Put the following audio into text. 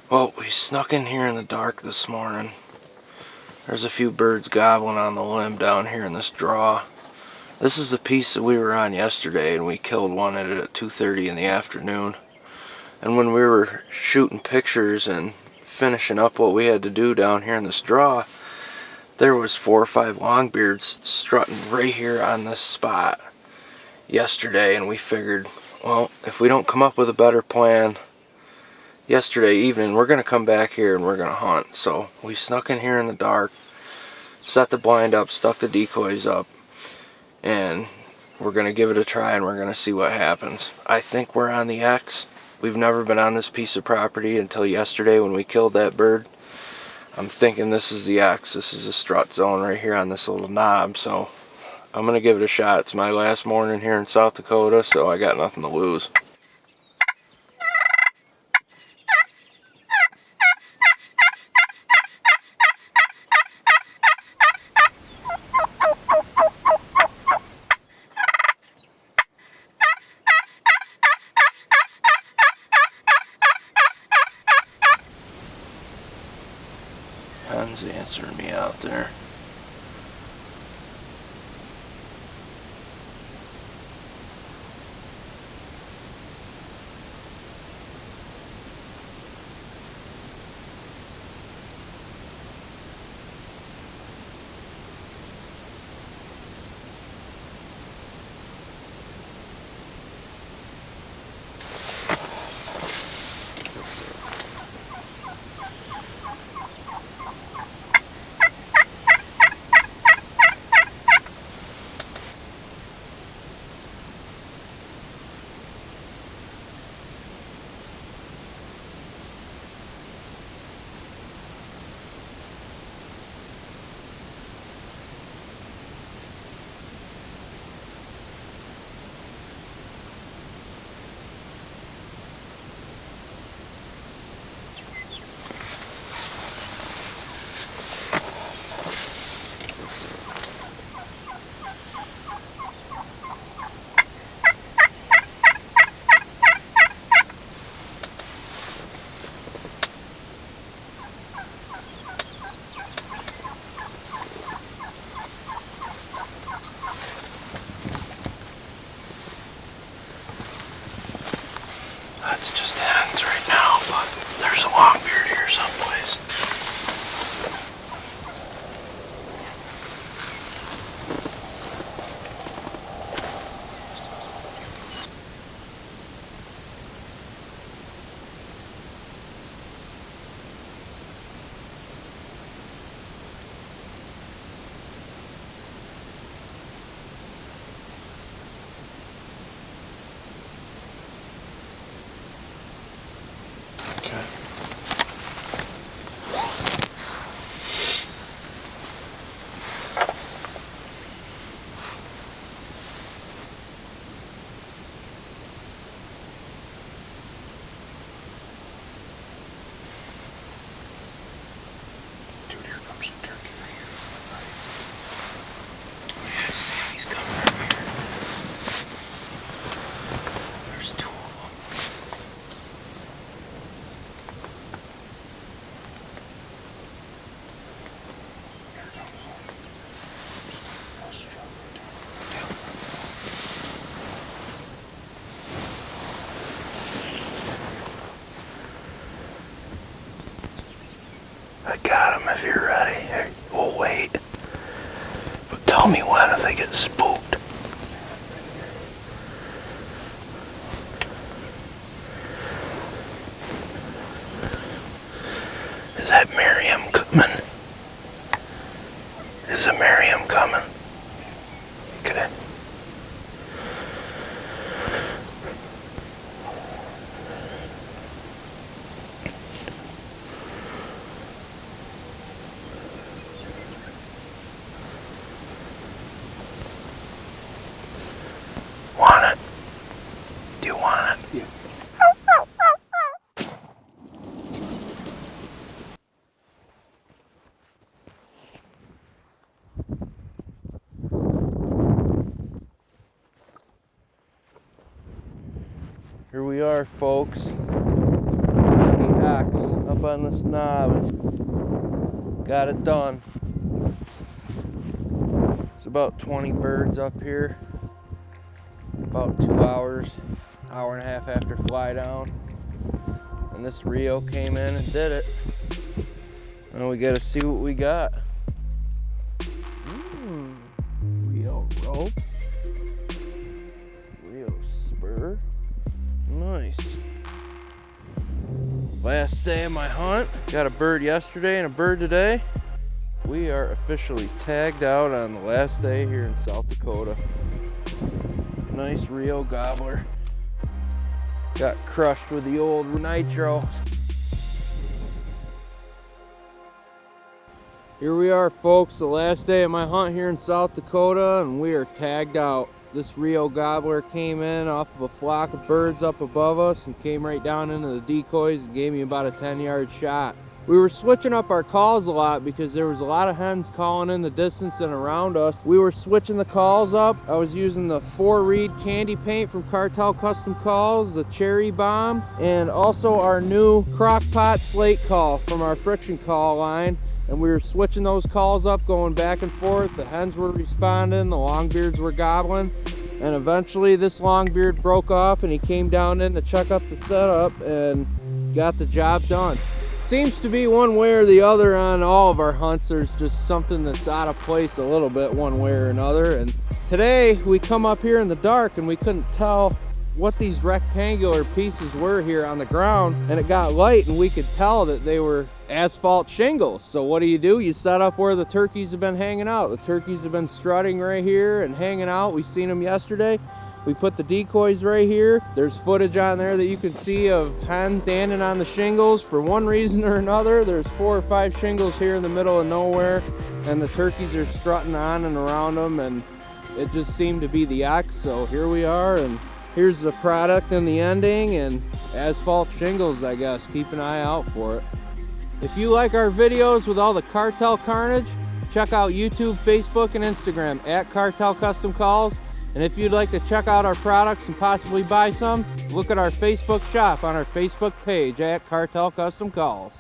Well, we snuck in here in the dark this morning. There's a few birds gobbling on the limb down here in this draw. This is the piece that we were on yesterday, and we killed one at it at 2:30 in the afternoon. And when we were shooting pictures and finishing up what we had to do down here in this draw, there was 4 or 5 longbeards strutting right here on this spot yesterday, and we figured, well, if we don't come up with a better plan yesterday evening, we're gonna come back here and we're gonna hunt. So we snuck in here in the dark, set the blind up, stuck the decoys up, and we're gonna give it a try and we're gonna see what happens. I think we're on the X. We've never been on this piece of property until yesterday when we killed that bird. I'm thinking this is the X. This is a strut zone right here on this little knob, so I'm gonna give it a shot. It's my last morning here in South Dakota, so I got nothing to lose. Hen's answering me out there. It's just hens right now, but there's a longbeard here someplace. I got him if you're ready. We'll wait. But tell me when if they get spooked. Is that Miriam coming? Is the Miriam coming? Okay. Want it? Do you want it? Yeah. Here we are, folks, on the X up on this knob and got it done. It's about 20 birds up here. About 2 hours, hour and a half after fly down. And this Rio came in and did it. And we gotta see what we got. Rio rope. Rio spur. Nice. Last day of my hunt. Got a bird yesterday and a bird today. We are officially tagged out on the last day here in South Dakota. Nice Rio gobbler. Got crushed with the old nitro. Here we are, folks, the last day of my hunt here in South Dakota, and we are tagged out. This Rio gobbler came in off of a flock of birds up above us and came right down into the decoys and gave me about a 10-yard shot. We were switching up our calls a lot because there was a lot of hens calling in the distance and around us. We were switching the calls up. I was using the 4-reed candy paint from Cartel Custom Calls, the cherry bomb, and also our new crock pot slate call from our friction call line. And we were switching those calls up, going back and forth. The hens were responding, the longbeards were gobbling. And eventually this longbeard broke off and he came down in to check up the setup and got the job done. Seems to be one way or the other on all of our hunts. There's just something that's out of place a little bit one way or another. And today we come up here in the dark and we couldn't tell what these rectangular pieces were here on the ground, and it got light and we could tell that they were asphalt shingles. So what do? You set up where the turkeys have been hanging out. The turkeys have been strutting right here and hanging out. We seen them yesterday. We put the decoys right here. There's footage on there that you can see of hens standing on the shingles. For one reason or another, there's 4 or 5 shingles here in the middle of nowhere, and the turkeys are strutting on and around them, and it just seemed to be the X. So here we are, and here's the product in the ending, and asphalt shingles, I guess. Keep an eye out for it. If you like our videos with all the cartel carnage, check out YouTube, Facebook, and Instagram at Cartel Custom Calls. And if you'd like to check out our products and possibly buy some, look at our Facebook shop on our Facebook page at Cartel Custom Calls.